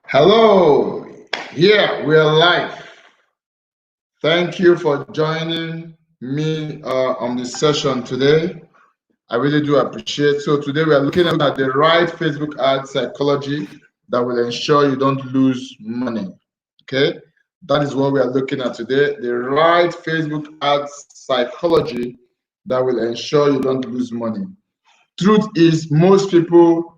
Hello, yeah, we're live. Thank you for joining me on this session today. I really do appreciate. So today we are looking at the right Facebook ad psychology that will ensure you don't lose money. Okay, that is what we are looking at today. The right Facebook ads psychology that will ensure you don't lose money. Truth is, most people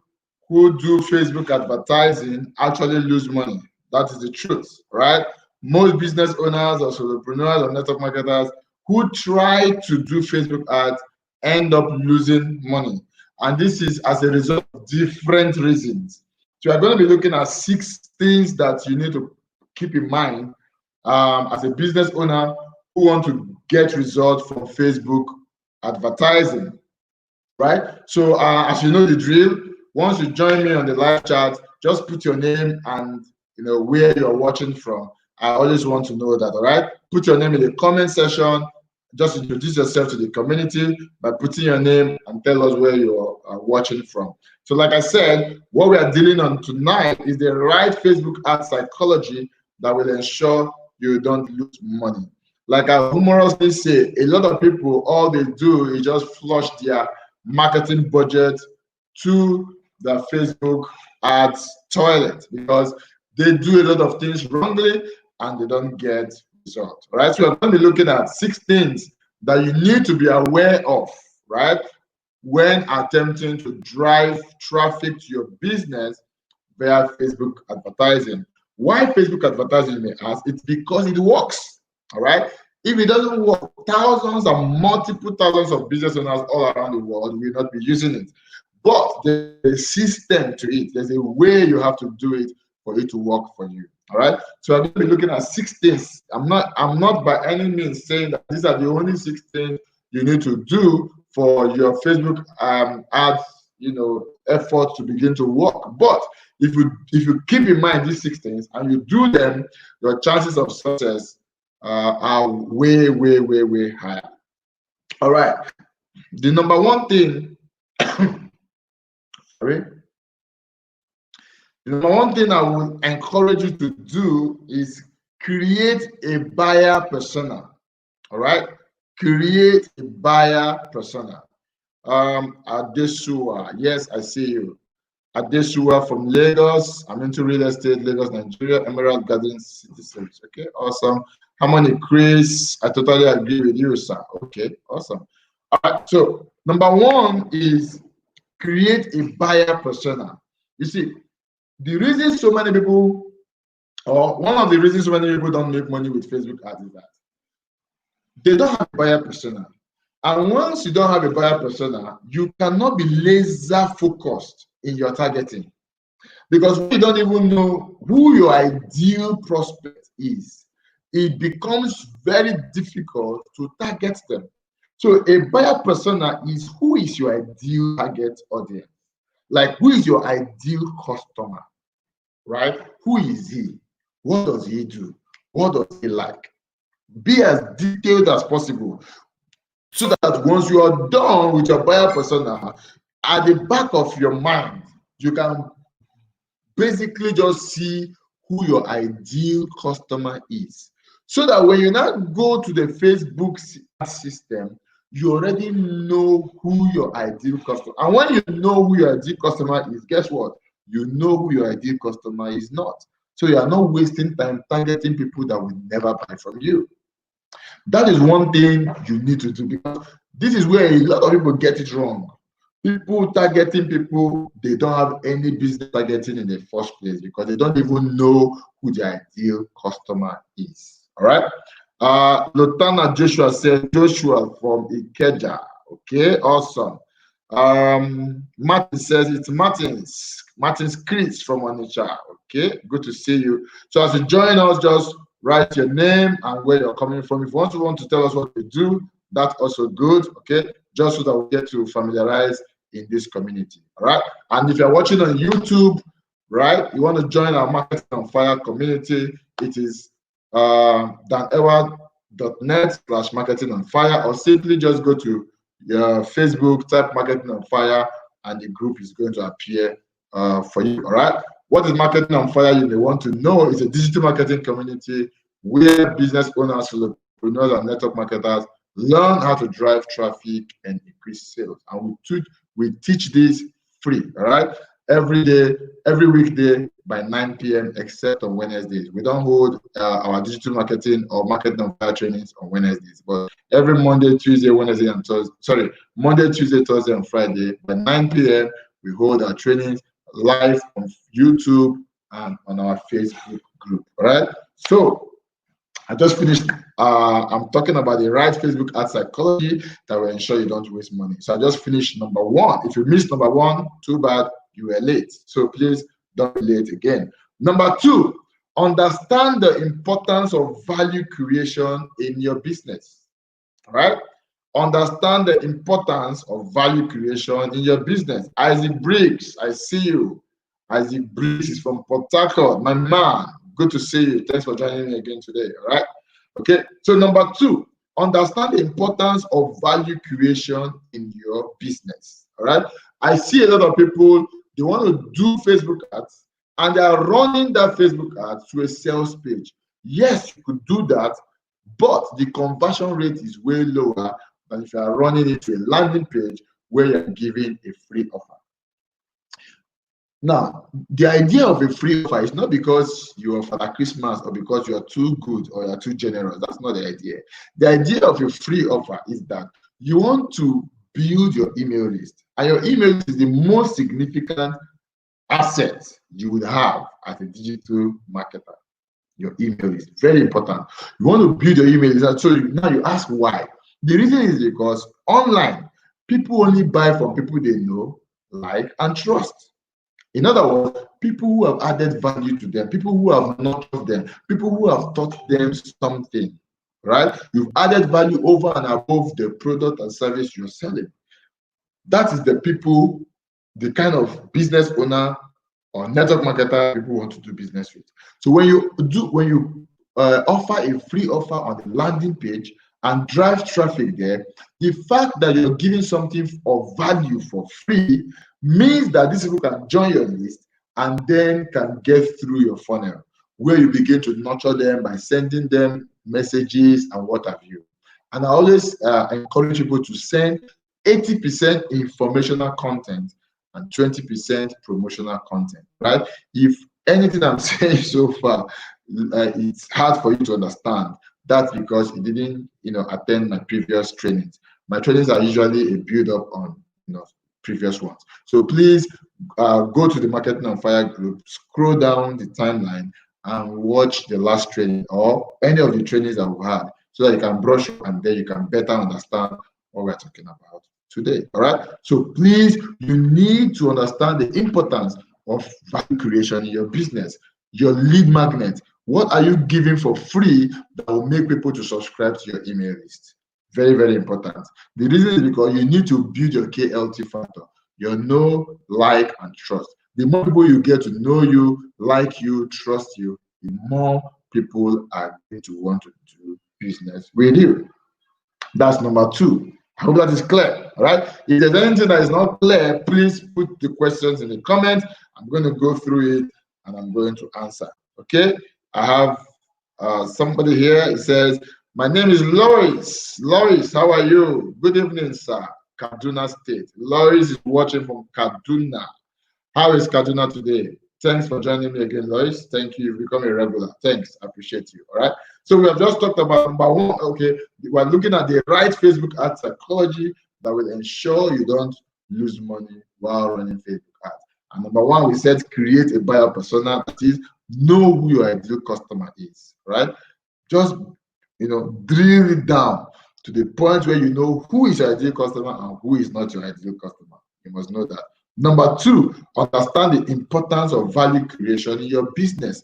who do Facebook advertising actually lose money. That is the truth, right? Most business owners or solopreneurs or network marketers who try to do Facebook ads end up losing money. And this is as a result of different reasons. So we're going to be looking at 6 things that you need to keep in mind as a business owner who want to get results from Facebook advertising, right? So as you know the drill, once you join me on the live chat, just put your name and where you're watching from. I always want to know that. All right, put your name in the comment section. Just introduce yourself to the community by putting your name and tell us where you're watching from. So like I said, what we are dealing on tonight is the right Facebook ad psychology that will ensure you don't lose money. Like I humorously say, a lot of people, all they do is just flush their marketing budget to the Facebook ads toilet because they do a lot of things wrongly and they don't get results. All right, so we're going to be looking at 6 things that you need to be aware of, right, when attempting to drive traffic to your business via Facebook advertising. Why Facebook advertising, you may ask? It's because it works. All right. If it doesn't work, thousands and multiple thousands of business owners all around the world will not be using it. But there's a system to it. There's a way you have to do it for it to work for you. All right. So I'm going to be looking at 6 things. I'm not by any means saying that these are the only 6 things you need to do for your Facebook ads, effort to begin to work. But if you keep in mind these 6 things and you do them, your chances of success are way, way, way, way higher. All right. The number one thing, sorry. The number one thing I would encourage you to do is create a buyer persona. All right. Create a buyer persona. Adesua, yes, I see you. Adesua from Lagos. I'm into real estate, Lagos, Nigeria, Emerald Garden Citizens. Okay, awesome. Harmony Chris, I totally agree with you, sir. Okay, awesome. All right, so number one is create a buyer persona. You see, the reason so many people, or one of the reasons so many people don't make money with Facebook ads is that they don't have a buyer persona. And once you don't have a buyer persona, you cannot be laser focused in your targeting. Because when you don't even know who your ideal prospect is, it becomes very difficult to target them. So a buyer persona is who is your ideal target audience? Like, who is your ideal customer, right? Who is he? What does he do? What does he like? Be as detailed as possible so that once you are done with your buyer persona, at the back of your mind, you can basically just see who your ideal customer is. So that when you now go to the Facebook system, you already know who your ideal customer. And when you know who your ideal customer is, guess what? You know who your ideal customer is not. So you are not wasting time targeting people that will never buy from you. That is one thing you need to do, because this is where a lot of people get it wrong. People targeting people they don't have any business targeting in the first place because they don't even know who their ideal customer is. All right. Lotana Joshua said, Joshua from Ikeja. Okay, awesome. Martin says it's Martin's Chris from Onitsha. Okay, good to see you. So as you join us, just write your name and where you're coming from. If you want to tell us what you do, that's also good. Okay, just so that we get to familiarize in this community. All right. And if you're watching on YouTube, right, you want to join our Marketing on Fire community, it is danedward.net/marketing on fire, or simply just go to your Facebook, type Marketing on Fire, and the group is going to appear for you. All right. What is Marketing on Fire? You may want to know. It's a digital marketing community where business owners, solopreneurs, and network marketers learn how to drive traffic and increase sales. And we teach this free, all right? Every day, every weekday by 9 p.m. except on Wednesdays. We don't hold our digital marketing or Marketing on Fire trainings on Wednesdays, but every Monday, Tuesday, Wednesday, and Thursday. Sorry, Monday, Tuesday, Thursday, and Friday by 9 p.m. we hold our trainings live on YouTube and on our Facebook group. All right. So I just finished. I'm talking about the right Facebook ad psychology that will ensure you don't waste money. So I just finished number one. If you missed number one, too bad, you were late. So please don't be late again. Number two, understand the importance of value creation in your business. All right. Understand the importance of value creation in your business. Isaac Briggs, I see you. Isaac Briggs is from Port Harcourt. My man, good to see you. Thanks for joining me again today. All right. Okay. So number two, understand the importance of value creation in your business. All right. I see a lot of people, they want to do Facebook ads and they are running that Facebook ad to a sales page. Yes, you could do that, but the conversion rate is way lower than if you are running it to a landing page where you're giving a free offer. Now, the idea of a free offer is not because you are Father Christmas or because you are too good or you are too generous. That's not the idea. The idea of a free offer is that you want to build your email list, and your email list is the most significant asset you would have as a digital marketer. Your email is very important. You want to build your email list. So now you ask why. The reason is because online, people only buy from people they know, like, and trust. In other words, people who have added value to them, people who have nurtured them, people who have taught them something, right? You've added value over and above the product and service you're selling. That is the people, the kind of business owner or network marketer people want to do business with. So when you offer a free offer on the landing page and drive traffic there, the fact that you're giving something of value for free means that these people can join your list and then can get through your funnel, where you begin to nurture them by sending them messages and what have you. And I always encourage people to send 80% informational content and 20% promotional content, right? If anything I'm saying so far, it's hard for you to understand, that's because you didn't, attend my previous trainings. My trainings are usually a build up on, previous ones. So please go to the Marketing on Fire group, scroll down the timeline and watch the last training or any of the trainings that we had so that you can brush up and then you can better understand what we're talking about today. All right. So please, you need to understand the importance of value creation in your business, your lead magnet. What are you giving for free that will make people to subscribe to your email list? Very, very important. The reason is because you need to build your KLT factor, your know, like, and trust. The more people you get to know you, like you, trust you, the more people are going to want to do business with you. That's number two. I hope that is clear. All right. If there's anything that is not clear, please put the questions in the comments. I'm going to go through it and I'm going to answer. Okay. I have somebody here. It says, my name is Loris. Loris, how are you? Good evening, sir. Kaduna State. Loris is watching from Kaduna. How is Kaduna today? Thanks for joining me again, Lois. Thank you. You've become a regular. Thanks. I appreciate you. All right. So we have just talked about number one. Okay. We're looking at the right Facebook ad psychology that will ensure you don't lose money while running Facebook ads. And number one, we said create a buyer persona, that is, know who your ideal customer is. Right. Just drill it down to the point where you know who is your ideal customer and who is not your ideal customer. You must know that. Number two, understand the importance of value creation in your business.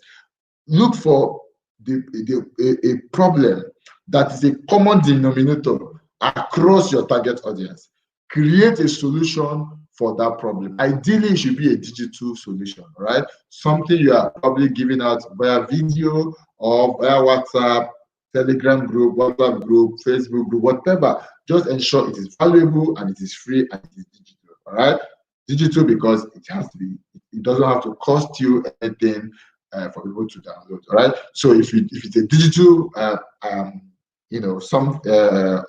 Look for a problem that is a common denominator across your target audience. Create a solution for that problem. Ideally, it should be a digital solution, right? Something you are probably giving out via video or via WhatsApp, Telegram group, WhatsApp group, Facebook group, whatever. Just ensure it is valuable and it is free and it is digital, all right? Digital because it has to be it doesn't have to cost you anything for people to download. All right. So if it's a digital some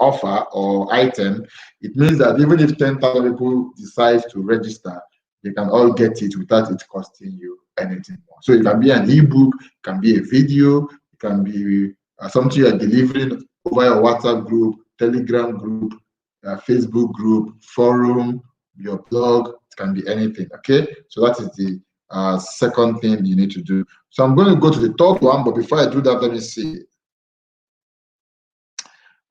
offer or item, it means that even if 10,000 people decide to register, they can all get it without it costing you anything more. So it can be an ebook, it can be a video, it can be something you're delivering over your WhatsApp group, Telegram group, Facebook group, forum, your blog. It can be anything. Okay, so that is the second thing you need to do. So I'm going to go to the third one, but before I do that, let me see.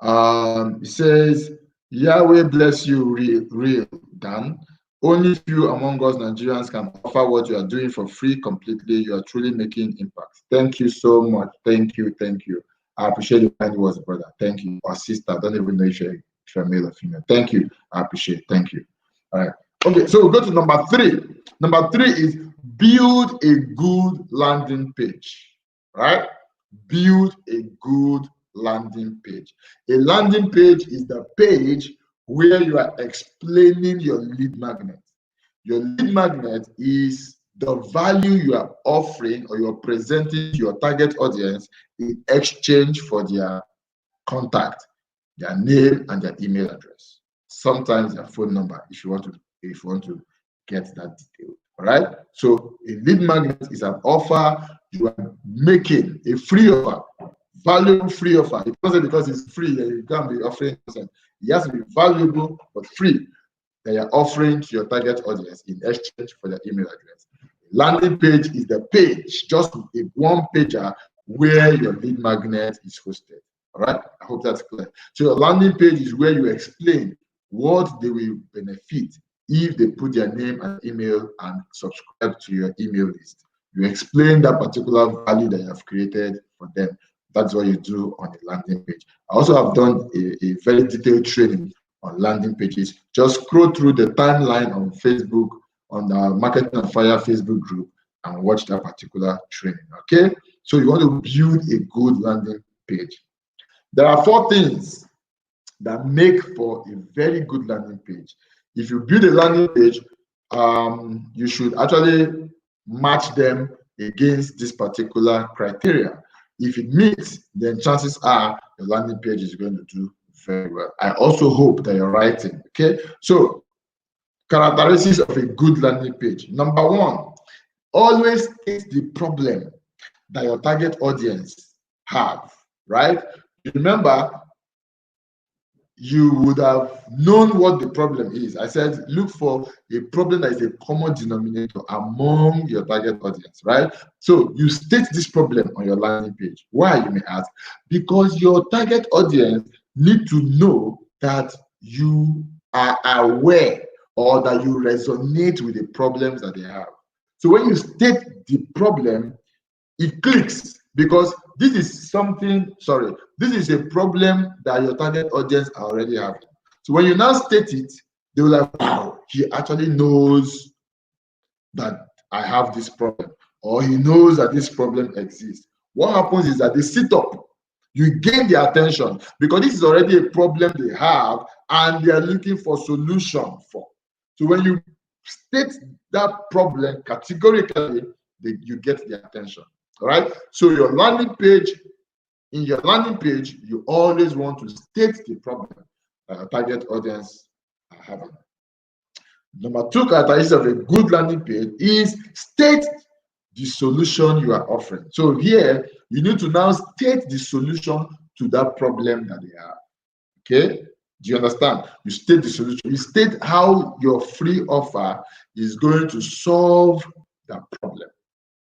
It says, Yahweh bless you, real Dan. Only few among us Nigerians can offer what you are doing for free completely. You are truly making impact. Thank you so much. Thank you. I appreciate your kind words, brother. Thank you. Or sister. I don't even know if you're male or female. Thank you. I appreciate it. Thank you. All right. Okay, so we'll go to number 3. Number 3 is build a good landing page. Right? Build a good landing page. A landing page is the page where you are explaining your lead magnet. Your lead magnet is the value you are offering or you're presenting to your target audience in exchange for their contact, their name and their email address. Sometimes their phone number if you want to get that detail. All right. So a lead magnet is an offer you are making, a free offer. Valuable free offer. It wasn't because it's free that you can't be offering something. It has to be valuable but free that you're offering to your target audience in exchange for their email address. Landing page is the page, just a one pager where your lead magnet is hosted. All right, I hope that's clear. So your landing page is where you explain what they will benefit if they put their name and email and subscribe to your email list. You explain that particular value that you have created for them. That's what you do on a landing page. I also have done a very detailed training on landing pages. Just scroll through the timeline on Facebook, on the Marketing on Fire Facebook group, and watch that particular training. Okay? So you want to build a good landing page. There are 4 things that make for a very good landing page. If you build a landing page, you should actually match them against this particular criteria. If it meets, then chances are your landing page is going to do very well. I also hope that you're writing. Okay, so characteristics of a good landing page. Number 1, always state the problem that your target audience have. Right? Remember, you would have known what the problem is. I said, look for a problem that is a common denominator among your target audience, right? So you state this problem on your landing page. Why, you may ask? Because your target audience need to know that you are aware or that you resonate with the problems that they have. So when you state the problem, it clicks, because this is a problem that your target audience are already having. So when you now state it, they will like, wow, he actually knows that I have this problem, or he knows that this problem exists. What happens is that they sit up, you gain their attention, because this is already a problem they have and they are looking for solution for. So when you state that problem categorically, you get their attention. All right. So in your landing page, you always want to state the problem target audience are having. Number 2 characteristic of a good landing page is state the solution you are offering. So here you need to now state the solution to that problem that they have. Okay. Do you understand? You state the solution. You state how your free offer is going to solve that problem.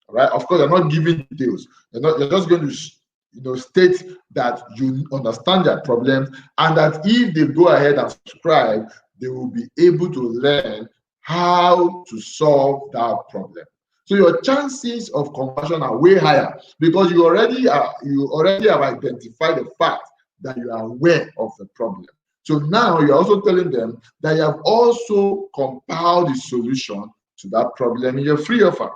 Right? Of course, you're not giving details. You're just going to state that you understand their problems, and that if they go ahead and subscribe, they will be able to learn how to solve that problem. So your chances of conversion are way higher, because you already have identified the fact that you are aware of the problem. So now you're also telling them that you have also compiled the solution to that problem in your free offer.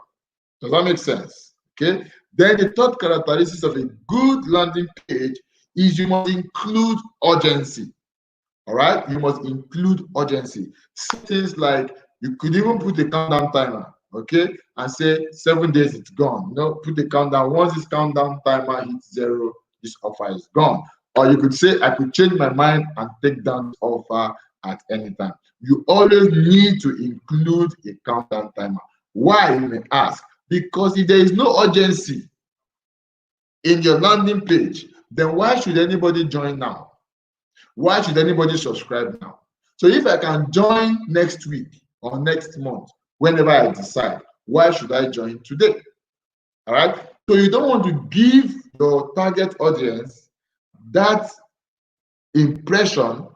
Does that make sense? Okay. Then the third characteristic of a good landing page is you must include urgency. All right. You must include urgency. Things like you could even put a countdown timer. okay, and say 7 days it's gone. Put the countdown. Once this countdown timer hits 0, this offer is gone. Or you could say, I could change my mind and take down the offer at any time. You always need to include a countdown timer. Why, you may ask? Because if there is no urgency in your landing page, then why should anybody join now? Why should anybody subscribe now? So if I can join next week or next month, whenever I decide, why should I join today? All right. So you don't want to give your target audience that impression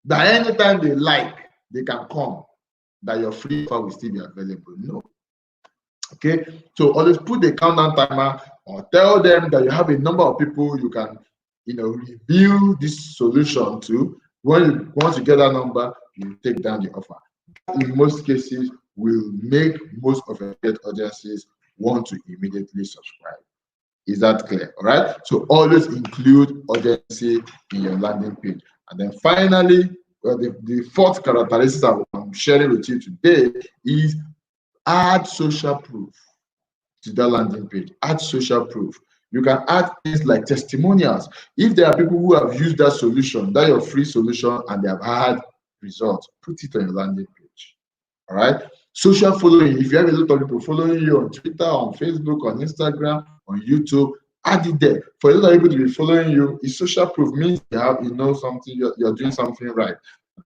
that anytime they like, they can come, that your free offer will still be available. No. Okay. So always put the countdown timer, or tell them that you have a number of people you can, review this solution to. Once you get that number, you take down the offer. In most cases, will make most of your target audiences want to immediately subscribe. Is that clear? All right. So always include urgency in your landing page. And then finally, the fourth characteristic I'm sharing with you today is add social proof to that landing page. Add social proof. You can add things like testimonials. If there are people who have used that solution, that your free solution, and they have had results, put it on your landing page. All right. Social following. If you have a lot of people following you on Twitter, on Facebook, on Instagram, on YouTube, add it there. For a lot of people to be following you, is social proof. Means you know something, you're doing something right.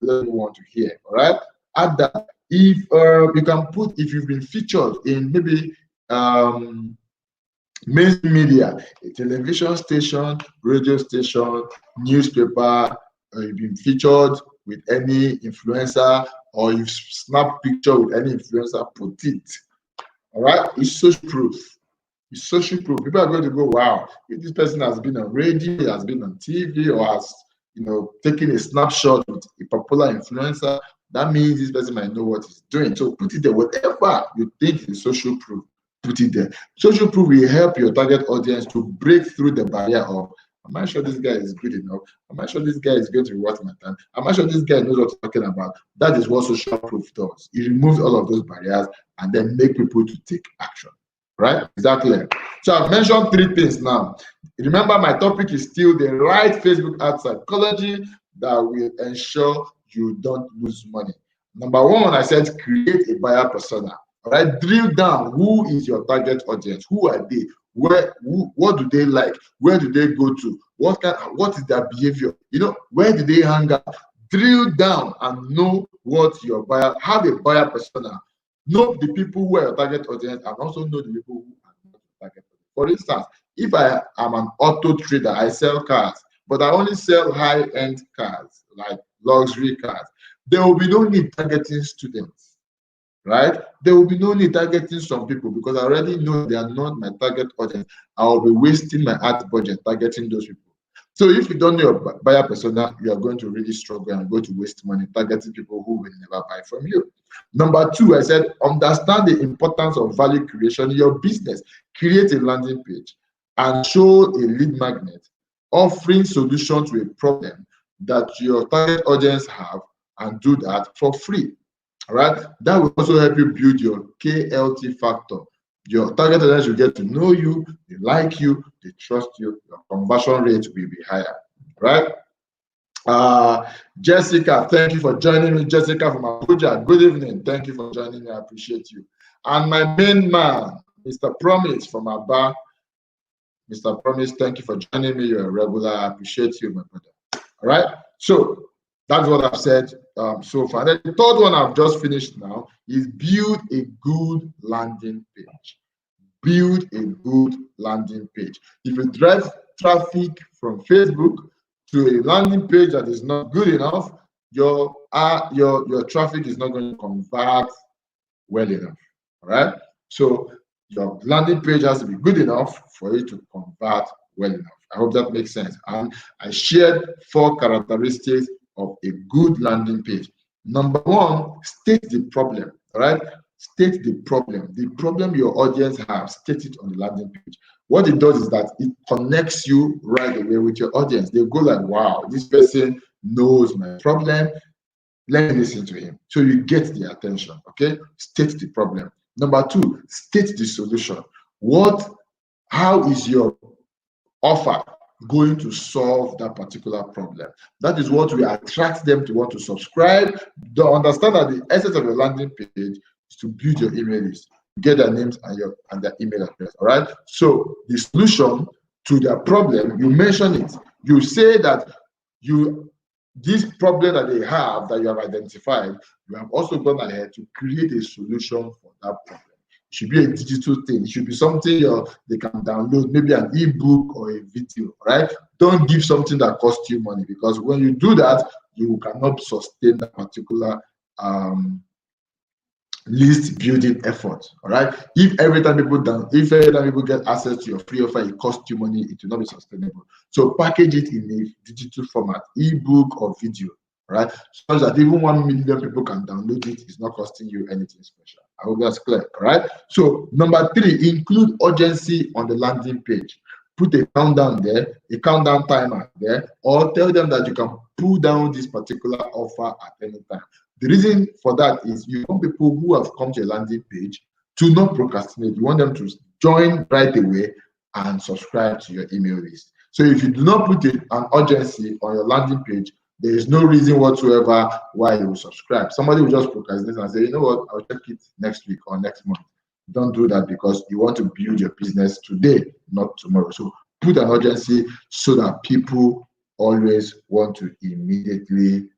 That you want to hear. All right. Add that. If you can put, if you've been featured in maybe mainstream media, a television station, radio station, newspaper, you've been featured with any influencer, or you've snapped picture with any influencer, put it. All right, it's social proof. It's social proof. People are going to go, wow, if this person has been on radio, has been on TV, or has taken a snapshot with a popular influencer, that means this person might know what he's doing. So put it there. Whatever you think is social proof, put it there. Social proof will help your target audience to break through the barrier of, am I sure this guy is good enough? Am I sure this guy is going to be worth my time? Am I sure this guy knows what he's talking about? That is what social proof does. It removes all of those barriers and then make people to take action. Right? Exactly. So I've mentioned 3 things now. Remember, my topic is still the right Facebook ad psychology that will ensure you don't lose money. Number 1, I said create a buyer persona. All right, drill down. Who is your target audience? Who are they? What do they like? Where do they go to? What is their behavior? Where do they hang out? Drill down and know what your buyer. Have a buyer persona. Know the people who are your target audience, and also know the people who are not your target audience. For instance, if I am an auto trader, I sell cars, but I only sell high-end cars, like luxury cars, there will be no need targeting students, right? There will be no need targeting some people, because I already know they are not my target audience. I will be wasting my ad budget targeting those people. So if you don't know your buyer persona, you are going to really struggle and go to waste money targeting people who will never buy from you. Number 2, I said, understand the importance of value creation in your business. Create a landing page and show a lead magnet offering solution to a problem that your target audience have, and do that for free. All right. That will also help you build your KLT factor. Your target audience will get to know you, they like you, they trust you, your conversion rate will be higher, right? Jessica, thank you for joining me. Jessica from Abuja, good evening. Thank you for joining me. I appreciate you. And my main man, Mr. Promise from Aba. Mr. Promise, thank you for joining me. You're a regular. I appreciate you, my brother. All right. So that's what I've said so far. Then the third one I've just finished now is build a good landing page. Build a good landing page. If you drive traffic from Facebook to a landing page that is not good enough, your traffic is not going to convert well enough. All right. So your landing page has to be good enough for it to convert well enough. I hope that makes sense. And I shared 4 characteristics of a good landing page. Number 1, state the problem. All right. State the problem your audience have. State it on the landing page. What it does is that it connects you right away with your audience. They go like, wow, this person knows my problem. Let me listen to him. So you get the attention. Okay. State the problem. Number two, state the solution. How is your offer going to solve that particular problem? That is what will attract them to want to subscribe. Don't understand that the essence of your landing page is to build your email list, get their names and their email address. All right. So the solution to their problem, you mention it. You say that this problem that they have that you have identified, you have also gone ahead to create a solution for that problem. It should be a digital thing. It should be something they can download, maybe an ebook or a video, right? Don't give something that costs you money, because when you do that, you cannot sustain that particular list building effort. All right. If every time people get access to your free offer, it costs you money, it will not be sustainable. So package it in a digital format, ebook or video, right? So that even 1 million people can download it. It's not costing you anything special. I hope that's clear. All right. So number three, include urgency on the landing page. Put a countdown there, a countdown timer there, or tell them that you can pull down this particular offer at any time. The reason for that is you want people who have come to your landing page to not procrastinate. You want them to join right away and subscribe to your email list. So if you do not put an urgency on your landing page, there is no reason whatsoever why you will subscribe. Somebody will just procrastinate and say, you know what, I'll check it next week or next month. Don't do that, because you want to build your business today, not tomorrow. So put an urgency so that people always want to immediately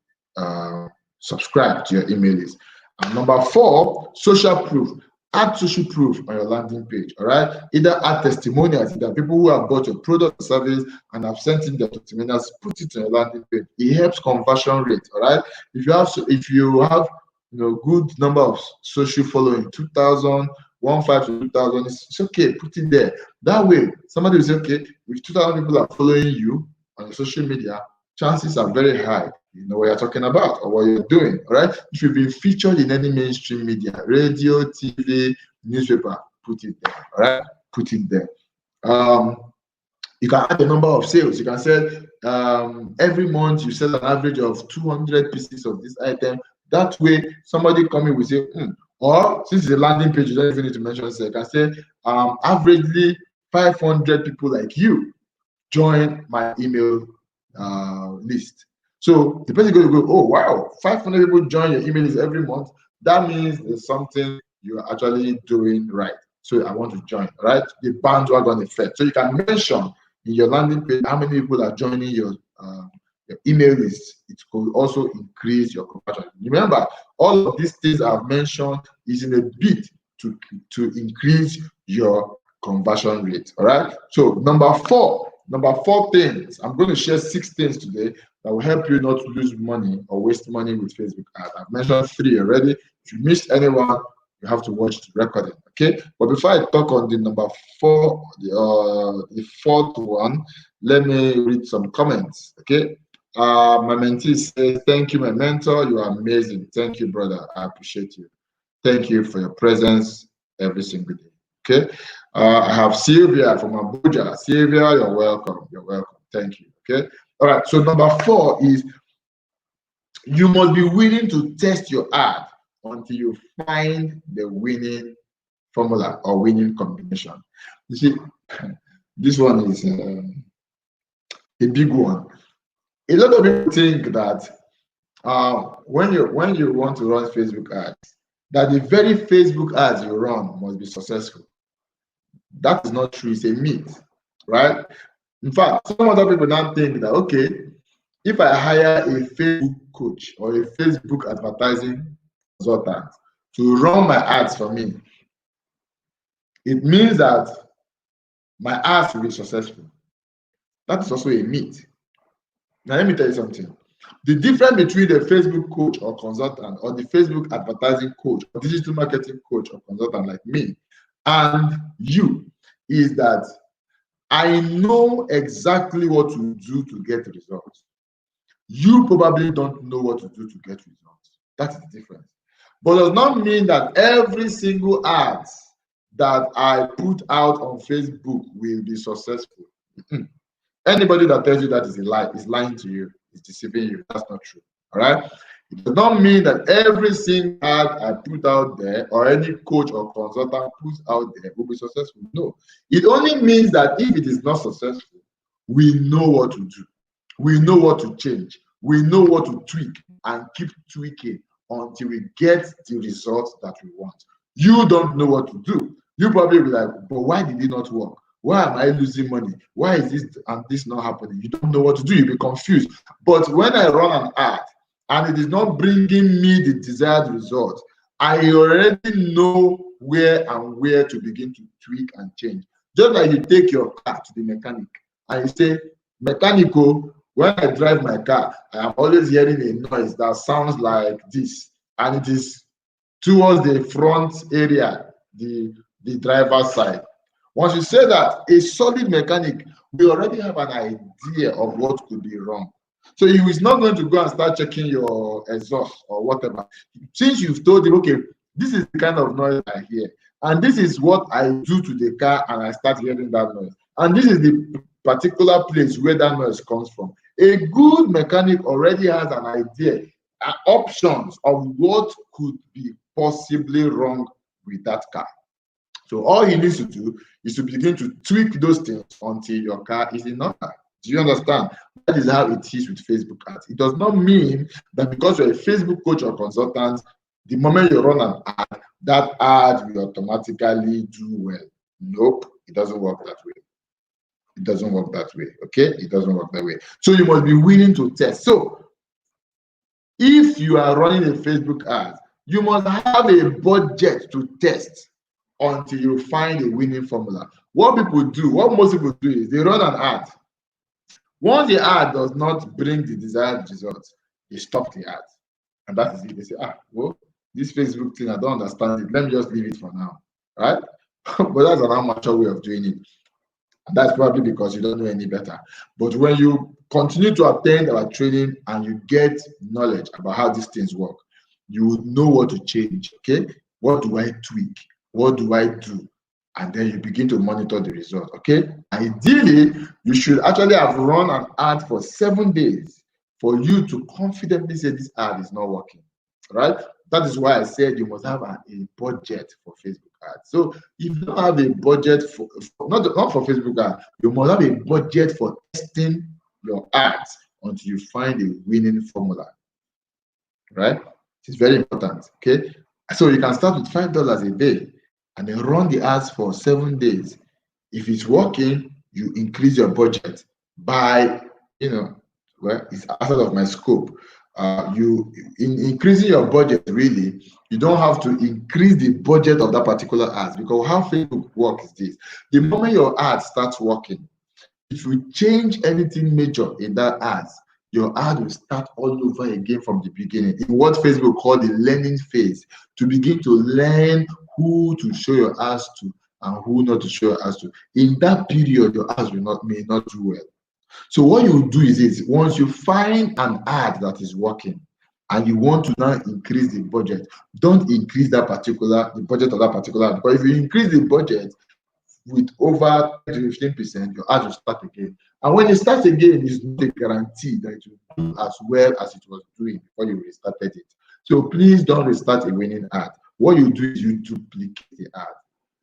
subscribe to your email list. And number four, social proof. Add social proof on your landing page. All right. Either add testimonials, either people who have bought your product or service and have sent in their testimonials, put it on your landing page. It helps conversion rate. All right. If you have good number of social following, 2,000, 1,500 to 2,000, it's okay. Put it there. That way, somebody will say, okay, if 2,000 people are following you on your social media, chances are very high. You know what you're talking about or what you're doing, all right? If you've been featured in any mainstream media, radio, TV, newspaper, put it there, all right? Put it there. You can add the number of sales. You can say every month you sell an average of 200 pieces of this item. That way, somebody coming will say, or since it's a landing page, you don't even need to mention it. You can say, averagely 500 people like you join my email list. So the person is going to go, oh, wow, 500 people join your email list every month. That means there's something you're actually doing right. So I want to join, right? The bandwagon effect. So you can mention in your landing page how many people are joining your email list. It could also increase your conversion. Remember, all of these things I've mentioned is in a bid to increase your conversion rate. All right. So number four things. I'm going to share 6 things today that will help you not lose money or waste money with Facebook ads. I've mentioned 3 already. If you missed anyone, you have to watch the recording. Okay. But before I talk on the number 4, the fourth one, let me read some comments. Okay. My mentee says, thank you, my mentor. You are amazing. Thank you, brother. I appreciate you. Thank you for your presence every single day. Okay. I have Sylvia from Abuja. Sylvia, you're welcome. You're welcome. Thank you. Okay. All right. So number 4 is you must be willing to test your ad until you find the winning formula or winning combination. You see, this one is a big one. A lot of people think that when you want to run Facebook ads, that the very Facebook ads you run must be successful. That is not true. It's a myth, right? In fact, some other people now think that, okay, if I hire a Facebook coach or a Facebook advertising consultant to run my ads for me, it means that my ads will be successful. That is also a myth. Now, let me tell you something. The difference between the Facebook coach or consultant or the Facebook advertising coach or digital marketing coach or consultant like me and you is that I know exactly what to do to get results. You probably don't know what to do to get results. That's the difference. But it does not mean that every single ad that I put out on Facebook will be successful. Anybody that tells you that is a lie is lying to you, is deceiving you. That's not true. All right. It does not mean that every single ad I put out there or any coach or consultant puts out there will be successful. No. It only means that if it is not successful, we know what to do. We know what to change. We know what to tweak and keep tweaking until we get the results that we want. You don't know what to do. You probably be like, but why did it not work? Why am I losing money? Why is this and this not happening? You don't know what to do. You'll be confused. But when I run an ad and it is not bringing me the desired result, I already know where to begin to tweak and change. Just like you take your car to the mechanic and you say, mechanical, when I drive my car, I am always hearing a noise that sounds like this, and it is towards the front area, the driver's side. Once you say that, a solid mechanic will already have an idea of what could be wrong. So he is not going to go and start checking your exhaust or whatever. Since you've told him, okay, this is the kind of noise I hear, and this is what I do to the car, and I start hearing that noise, and this is the particular place where that noise comes from. A good mechanic already has an idea, options of what could be possibly wrong with that car. So all he needs to do is to begin to tweak those things until your car is in order. Do you understand? That is how it is with Facebook ads. It does not mean that because you're a Facebook coach or consultant, the moment you run an ad, that ad will automatically do well. Nope, it doesn't work that way. It doesn't work that way. Okay, it doesn't work that way. So you must be willing to test. So if you are running a Facebook ad, you must have a budget to test until you find a winning formula. What most people do is they run an ad. Once the ad does not bring the desired results, they stop the ad. And that is it. They say, well, this Facebook thing, I don't understand it. Let me just leave it for now. Right? But that's an amateur way of doing it. And that's probably because you don't know any better. But when you continue to attend our training and you get knowledge about how these things work, you will know what to change. Okay? What do I tweak? What do I do? And then you begin to monitor the result. Okay? Ideally, you should actually have run an ad for 7 days for you to confidently say this ad is not working. Right? That is why I said you must have a budget for Facebook ads. So if you don't have a budget for not for Facebook ads, you must have a budget for testing your ads until you find a winning formula. Right? It's very important. Okay. So you can start with $5 a day and then run the ads for 7 days. If it's working, you increase your budget by, well, it's outside of my scope. You increasing your budget, really, you don't have to increase the budget of that particular ad, because how Facebook works is this: the moment your ad starts working, if you change anything major in that ad, your ad will start all over again from the beginning, in what Facebook call the learning phase, to begin to learn who to show your ads to and who not to show your ads to. In that period, your ads may not do well. So what you do is this: once you find an ad that is working and you want to now increase the budget, don't increase the budget of that particular ad, because if you increase the budget with over 15%, your ad will start again. And when it starts again, it's not a guarantee that it will do as well as it was doing before you restarted it. So please don't restart a winning ad. What you do is you duplicate the ad,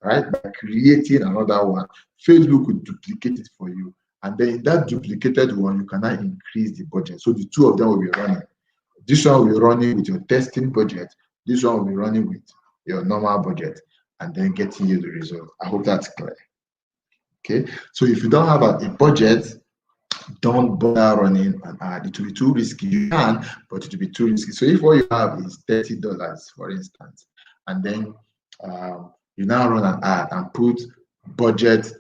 right? By creating another one, Facebook will duplicate it for you. And then in that duplicated one, you can now increase the budget. So the two of them will be running. This one will be running with your testing budget. This one will be running with your normal budget, and then getting you the result. I hope that's clear. Okay. So if you don't have a budget, don't bother running an ad. It will be too risky. You can, but it will be too risky. So if what you have is $30, for instance, and then you now run an ad and put budget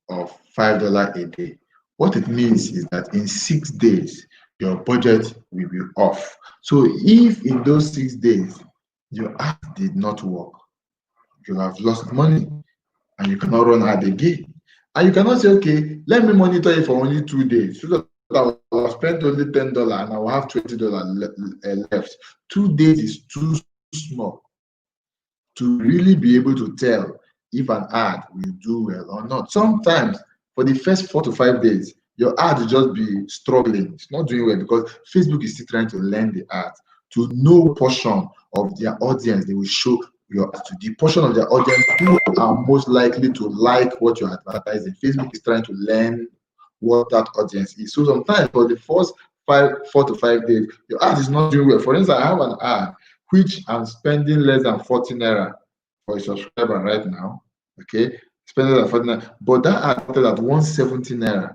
of $5 a day, what it means is that in 6 days, your budget will be off. So if in those 6 days, your ad did not work, you have lost money and you cannot run ad again. And you cannot say, okay, let me monitor it for only 2 days, so that I will spend only $10 and I will have $20 left. 2 days is too small to really be able to tell if an ad will do well or not. Sometimes for the first 4 to 5 days, your ad will just be struggling. It's not doing well because Facebook is still trying to learn the ad. to know portion of their audience they will show your ads to, the portion of their audience who are most likely to like what you're advertising. Facebook is trying to learn what that audience is. So sometimes for the first 4 to 5 days, your ad is not doing well. For instance, I have an ad which I'm spending less than 40 naira for a subscriber right now. Okay, spending less than 40 naira, but that ad started at 170 naira.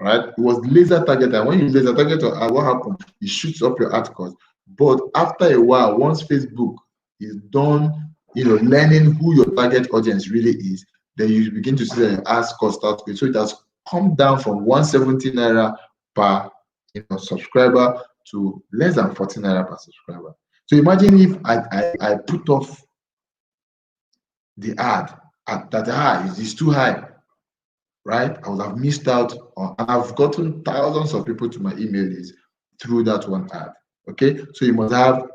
Right, it was laser targeted. When you laser target your ad, what happens? It shoots up your ad cost. But after a while, once Facebook is done, learning who your target audience really is, then you begin to see that your ads cost start going. So it has come down from 170 naira per subscriber to less than 40 naira per subscriber. So imagine if I put off the ad at that high, is too high, right? I would have missed out on, and I've gotten thousands of people to my email list through that one ad. Okay, so you must have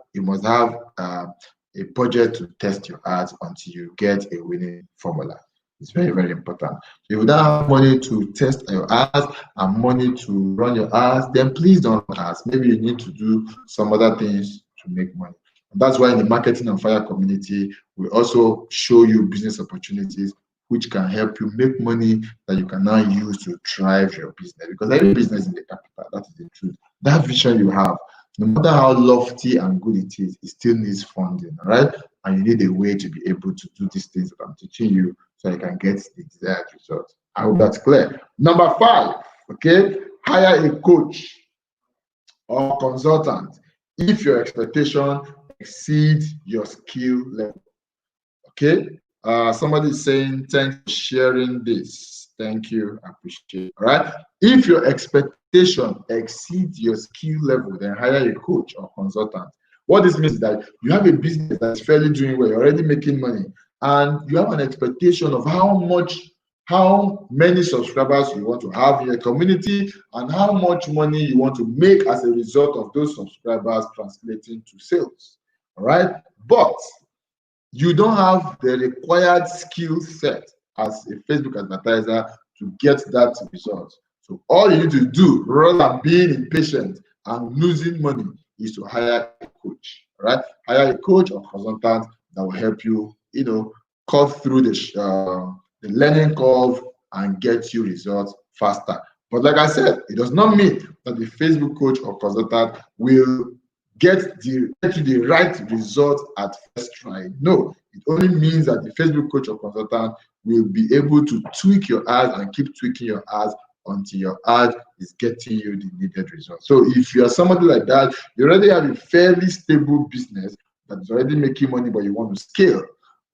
a budget to test your ads until you get a winning formula. It's very, very important. If you don't have money to test your ads and money to run your ads, then please don't ask. Maybe you need to do some other things to make money. And that's why in the Marketing on Fire community, we also show you business opportunities which can help you make money that you can now use to drive your business. Because every business in the capital, that is the truth. That vision you have, no matter how lofty and good it is, it still needs funding, right? And you need a way to be able to do these things that I'm teaching you so you can get the desired result. I hope that's clear. Number 5, okay, hire a coach or consultant if your expectation exceeds your skill level. Okay, somebody is saying, thanks for sharing this. Thank you, I appreciate it. All right. If your expectation exceeds your skill level, then hire a coach or consultant. What this means is that you have a business that's fairly doing well, you're already making money, and you have an expectation of how many subscribers you want to have in your community and how much money you want to make as a result of those subscribers translating to sales. All right. But you don't have the required skill set as a Facebook advertiser to get that result. So all you need to do, rather than being impatient and losing money, is to hire a coach. Right? Hire a coach or consultant that will help you, cut through the learning curve and get you results faster. But like I said, it does not mean that the Facebook coach or consultant will get you the right result at first try. No, it only means that the Facebook coach or consultant will be able to tweak your ads and keep tweaking your ads until your ad is getting you the needed result. So if you are somebody like that, you already have a fairly stable business that is already making money, but you want to scale,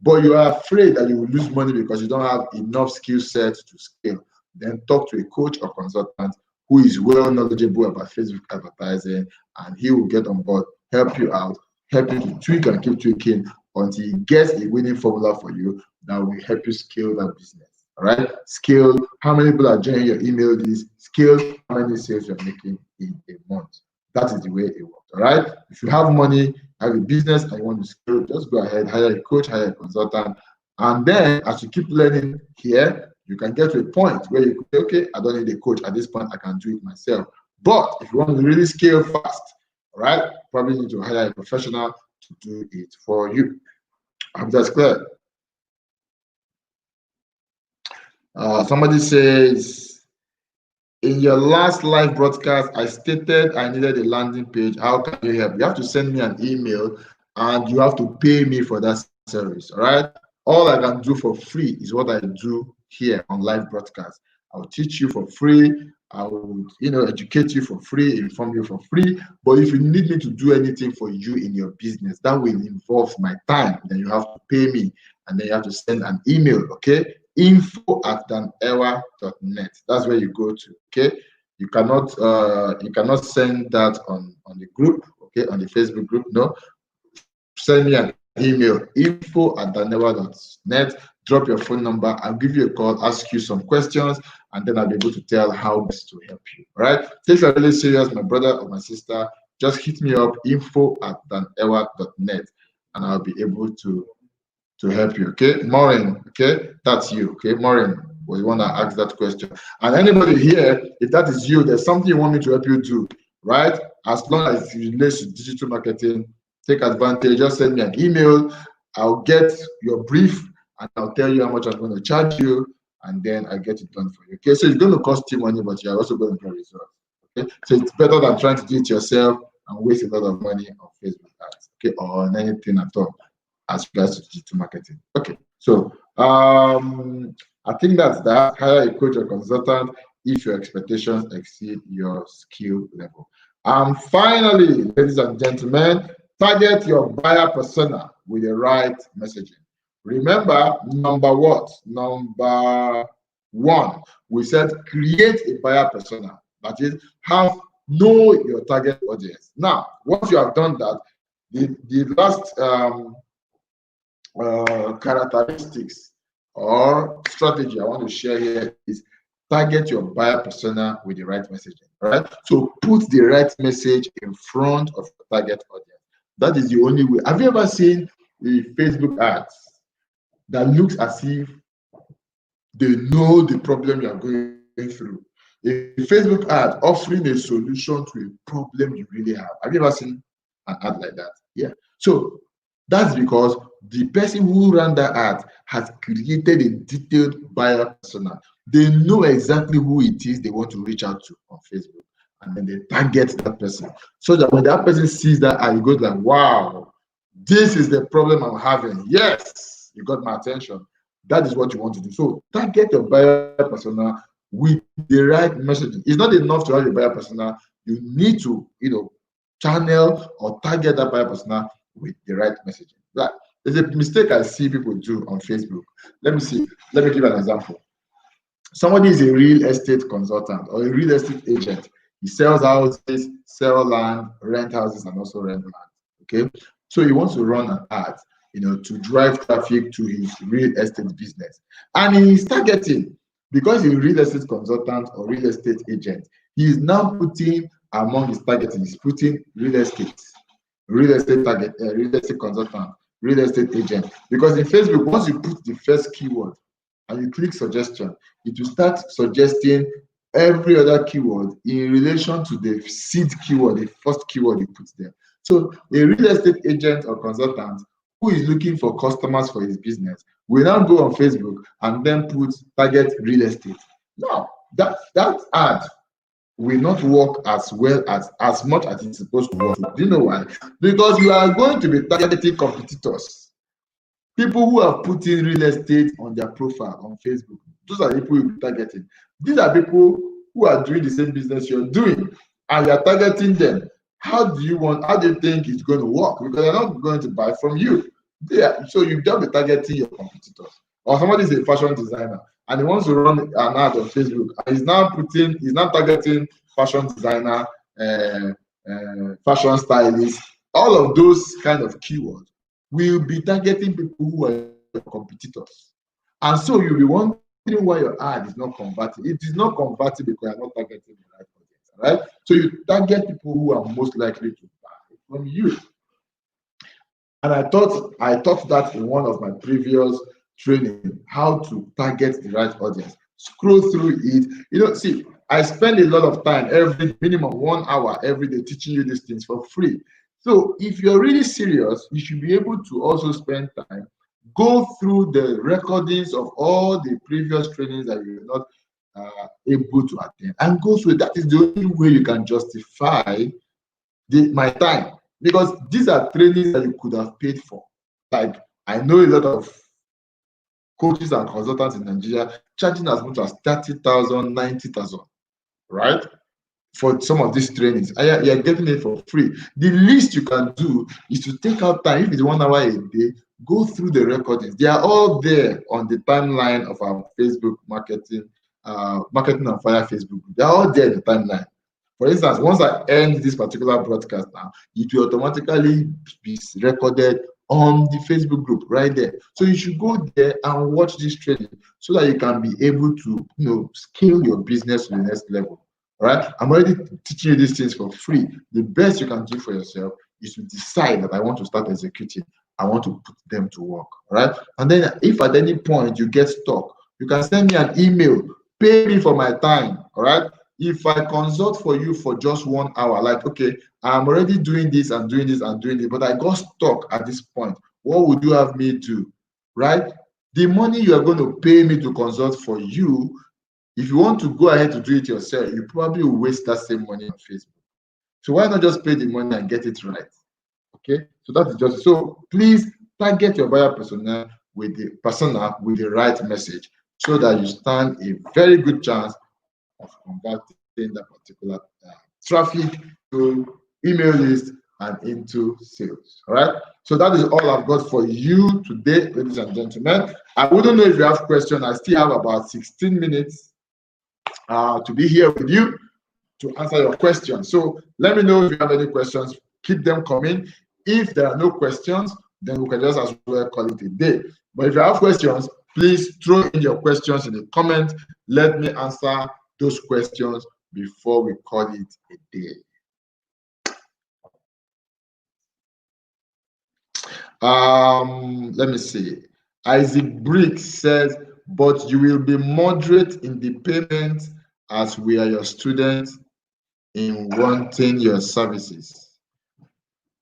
but you are afraid that you will lose money because you don't have enough skill set to scale, then talk to a coach or consultant who is well knowledgeable about Facebook advertising, and he will get on board, help you out, help you to tweak and keep tweaking until he gets a winning formula for you that will help you scale that business. All right, scale how many people are joining your email list, scale how many sales you're making in a month. That is the way it works. All right, if you have money, have a business, and you want to scale, just go ahead, hire a coach, hire a consultant, and then as you keep learning here, you can get to a point where you say, okay, I don't need a coach at this point, I can do it myself. But if you want to really scale fast, all right, probably need to hire a professional to do it for you. I hope that's clear. Somebody says, in your last live broadcast, I stated I needed a landing page. How can you help? You have to send me an email and you have to pay me for that service. All right. All I can do for free is what I do here on live broadcast. I'll teach you for free. I will, educate you for free, inform you for free. But if you need me to do anything for you in your business, that will involve my time. Then you have to pay me, and then you have to send an email. Okay. info@danewa.net. That's where you go to. Okay. You cannot send that on the group. Okay, on the Facebook group. No. Send me an email, info@danewa.net. Drop your phone number. I'll give you a call, ask you some questions, and then I'll be able to tell how best to help you. All right. If you're really serious, my brother or my sister, just hit me up, info@danewa.net, and I'll be able to help you. Okay, Maureen. Okay, that's you. Okay, Maureen was the one that asked that question. And anybody here, if that is you, there's something you want me to help you do, right? as long as it relates to digital marketing, take advantage. Just send me an email. I'll get your brief and I'll tell you how much I'm going to charge you, and then I get it done for you. Okay, so it's going to cost you money, but you're also going to get results. Okay, so it's better than trying to do it yourself and waste a lot of money on Facebook ads, okay, or on anything at all as regards to digital marketing. Okay, so I think that's that. Hire a coach or consultant if your expectations exceed your skill level. And finally, ladies and gentlemen, target your buyer persona with the right messaging. Remember, number one, we said create a buyer persona. That is, know your target audience. Now, once you have done that, the last characteristics or strategy I want to share here is target your buyer persona with the right messaging. Right? So put the right message in front of your target audience. That is the only way. Have you ever seen a Facebook ads that looks as if they know the problem you are going through? A Facebook ad offering a solution to a problem you really have. Have you ever seen an ad like that? Yeah. So that's because the person who ran that ad has created a detailed buyer persona. They know exactly who it is they want to reach out to on Facebook, and then they target that person so that when that person sees that ad, he goes like, wow, this is the problem I'm having. Yes, you got my attention. That is what you want to do. So target your buyer persona with the right messaging. It's not enough to have a buyer persona. You need to, channel or target that buyer persona with the right messaging. Like, there's a mistake I see people do on Facebook. Let me give an example. Somebody is a real estate consultant or a real estate agent. He sells houses, sell land, rent houses, and also rent land. Okay, so he wants to run an ad, to drive traffic to his real estate business, and he's targeting, because he's a real estate consultant or real estate agent. He is now putting among his targeting. He's putting real estate target, real estate consultant, real estate agent. Because in Facebook, once you put the first keyword and you click suggestion, it will start suggesting every other keyword in relation to the seed keyword, the first keyword you put there. So a real estate agent or consultant who is looking for customers for his business will now go on Facebook and then put target real estate. Now, that ad will not work as well as much as it's supposed to work. Do you know why? Because you are going to be targeting competitors. People who have put in real estate on their profile on Facebook. Those are the people you'll be targeting. These are people who are doing the same business you're doing, and you're targeting them. How do you think it's going to work? Because they're not going to buy from you. Yeah, so you just be targeting your competitors. Or somebody is a fashion designer and he wants to run an ad on Facebook, and he's now targeting fashion designer, fashion stylist. All of those kind of keywords will be targeting people who are your competitors. And so you'll be wondering why your ad is not converting. It is not converting because you're not targeting the right audience, right? So you target people who are most likely to buy from you. And I thought that in one of my previous training, how to target the right audience. Scroll through it. See, I spend a lot of time, every minimum 1 hour every day, teaching you these things for free. So if you're really serious, you should be able to also spend time, go through the recordings of all the previous trainings that you're not able to attend, and go through it. That is the only way you can justify my time, because these are trainings that you could have paid for. Like, I know a lot of coaches and consultants in Nigeria charging as much as 30,000, 90,000, right? For some of these trainings, and you're getting it for free. The least you can do is to take out time. If it's 1 hour a day, go through the recordings. They are all there on the timeline of our Facebook Marketing on Fire Facebook group. They're all there in the timeline. For instance, once I end this particular broadcast now, it will automatically be recorded on the Facebook group right there. So you should go there and watch this training so that you can be able to scale your business to the next level. All right, I'm already teaching you these things for free. The best you can do for yourself is to decide that I want to start executing. I want to put them to work. All right, and then if at any point you get stuck, you can send me an email. Pay me for my time. All right, if I consult for you for just 1 hour, like, okay, I'm already doing this and doing this and doing this, but I got stuck at this point, what would you have me do, right? The money you are going to pay me to consult for you, if you want to go ahead to do it yourself, you probably will waste that same money on Facebook. So why not just pay the money and get it right? Okay, so that is just so. Please target your buyer persona with the right message, so that you stand a very good chance of converting that particular traffic to email list and into sales. All right. So that is all I've got for you today, ladies and gentlemen. I wouldn't know if you have questions. I still have about 16 minutes to be here with you to answer your questions. So let me know if you have any questions. Keep them coming. If there are no questions, then we can just as well call it a day. But if you have questions, please throw in your questions in the comment. Let me answer those questions before we call it a day. Let me see. Isaac Brick says, but you will be moderate in the payment as we are your students in wanting your services.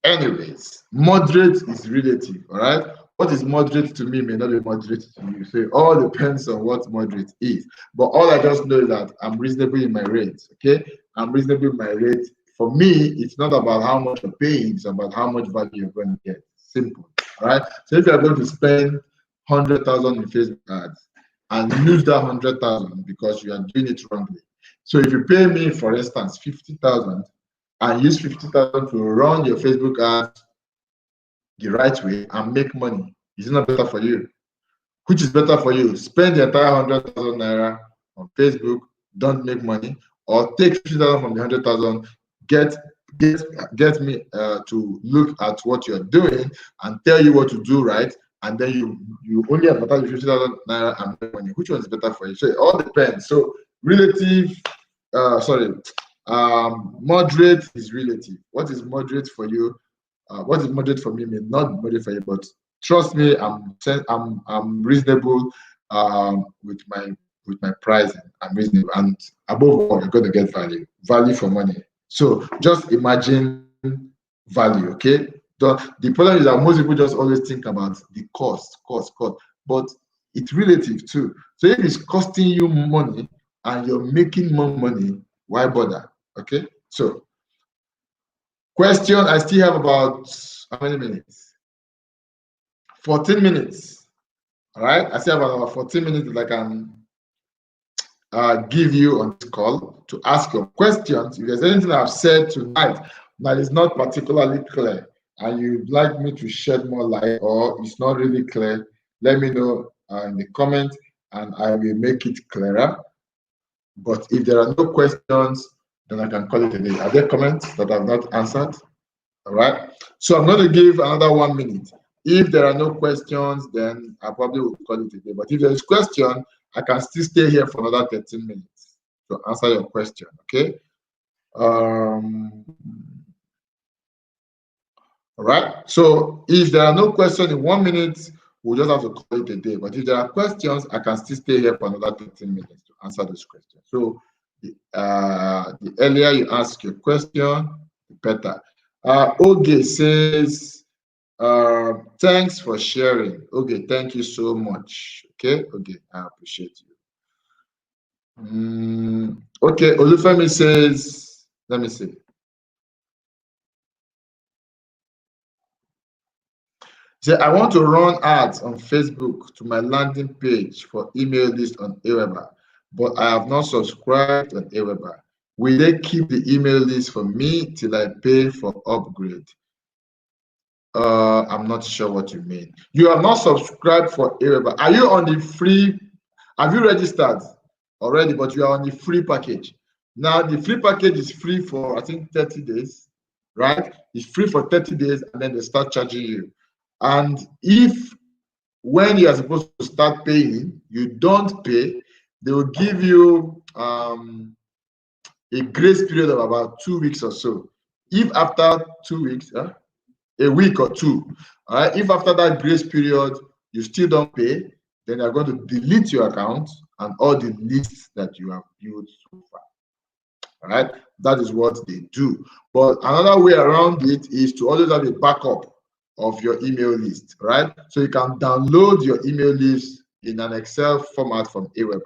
Anyways, moderate is relative, all right? What is moderate to me may not be moderate to you. So it all depends on what moderate is. But all I just know is that I'm reasonable in my rates, okay? I'm reasonable in my rates. For me, it's not about how much you're paying, it's about how much value you're going to get. Simple, all right? So if you're going to spend 100,000 in Facebook ads and lose that 100,000 because you are doing it wrongly. So if you pay me, for instance, 50,000 and use 50,000 to run your Facebook ads the right way and make money, is it not better for you? Which is better for you? Spend the entire 100,000 naira on Facebook, don't make money, or take 50,000 from the 100,000, get me to look at what you're doing and tell you what to do right, and then you only advertise the 50,000 naira and make money. Which one is better for you? So it all depends. So relative, moderate is relative. What is moderate for you? What is moderate for me may not be moderate for you, but trust me, I'm reasonable with my pricing. I'm reasonable, and above all, you're going to get value for money. So just imagine value, okay? The problem is that most people just always think about the cost, but it's relative too. So if it's costing you money and you're making more money, why bother? Okay, so question, I still have about how many minutes? 14 minutes. All right, I still have about 14 minutes that I can give you on this call to ask your questions. If there's anything I've said tonight that is not particularly clear and you'd like me to shed more light, or it's not really clear, let me know in the comment and I will make it clearer. But if there are no questions, then I can call it a day. Are there comments that I've not answered? All right. So I'm going to give another 1 minute. If there are no questions, then I probably will call it a day. But if there is question, I can still stay here for another 13 minutes to answer your question. Okay. All right. So if there are no questions in 1 minute, we'll just have to call it a day. But if there are questions, I can still stay here for another 13 minutes to answer those questions. So the earlier you ask your question, the better. Oge says, thanks for sharing. Okay, thank you so much. Okay, I appreciate you. Okay, Olufemi says, let me see. Say, I want to run ads on Facebook to my landing page for email list on Aweber, but I have not subscribed on Aweber. Will they keep the email list for me till I pay for upgrade? I'm not sure what you mean. You are not subscribed for Aweber. Are you on the free? Have you registered already? But you are on the free package. Now the free package is free for I think 30 days, right? It's free for 30 days, and then they start charging you. And if when you are supposed to start paying, you don't pay, they will give you a grace period of about 2 weeks or so. If after 2 weeks, a week or two, all right, if after that grace period you still don't pay, then they're going to delete your account and all the lists that you have built so far. All right, that is what they do. But another way around it is to always have a backup of your email list, right? So you can download your email list in an Excel format from Aweber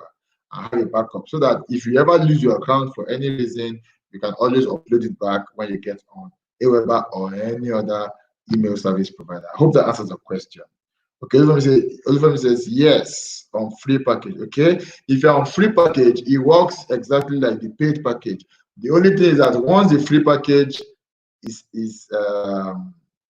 and have a backup so that if you ever lose your account for any reason, you can always upload it back when you get on Aweber or any other email service provider. I hope that answers the question. Okay, Olufemi says yes on free package. Okay, if you're on free package, it works exactly like the paid package. The only thing is that once the free package is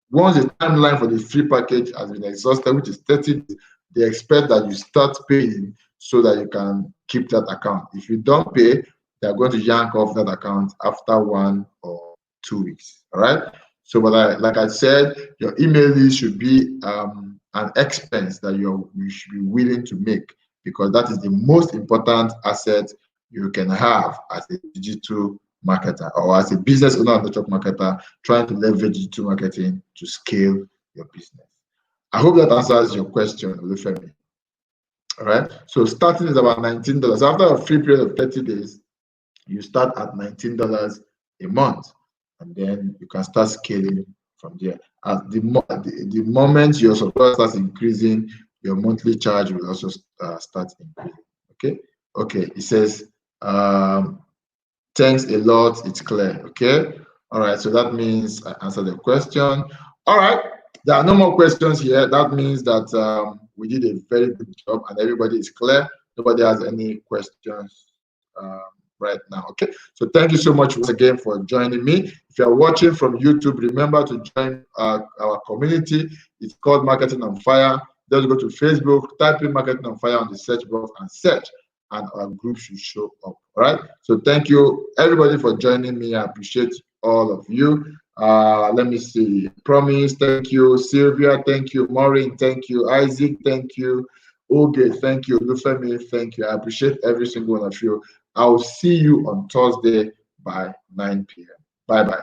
once the timeline for the free package has been exhausted, which is 30 days, they expect that you start paying so that you can keep that account. If you don't pay, they're going to yank off that account after 1 or 2 weeks. All right. So, but like I said, your email list should be an expense that you should be willing to make, because that is the most important asset you can have as a digital marketer or as a business owner or network marketer trying to leverage digital marketing to scale your business. I hope that answers your question, Olufemi. All right. So starting is about $19. After a free period of 30 days, you start at $19 a month, and then you can start scaling from there. As the moment your subscriber starts increasing, your monthly charge will also start increasing. Okay. Okay. It says, thanks a lot. It's clear. Okay. All right. So that means I answered the question. All right. There are no more questions here. That means that we did a very good job and everybody is clear. Nobody has any questions right now. Okay. So thank you so much once again for joining me. If you're watching from YouTube, remember to join our community. It's called Marketing on Fire. Just go to Facebook, type in Marketing on Fire on the search box and search, and our group should show up. All right. So thank you everybody for joining me. I appreciate all of you. Let me see. Promise, thank you. Sylvia, thank you. Maureen, thank you. Isaac, thank you. Oge, thank you. Lufemi, thank you. I appreciate every single one of you. I'll see you on Thursday by 9 p.m. Bye-bye.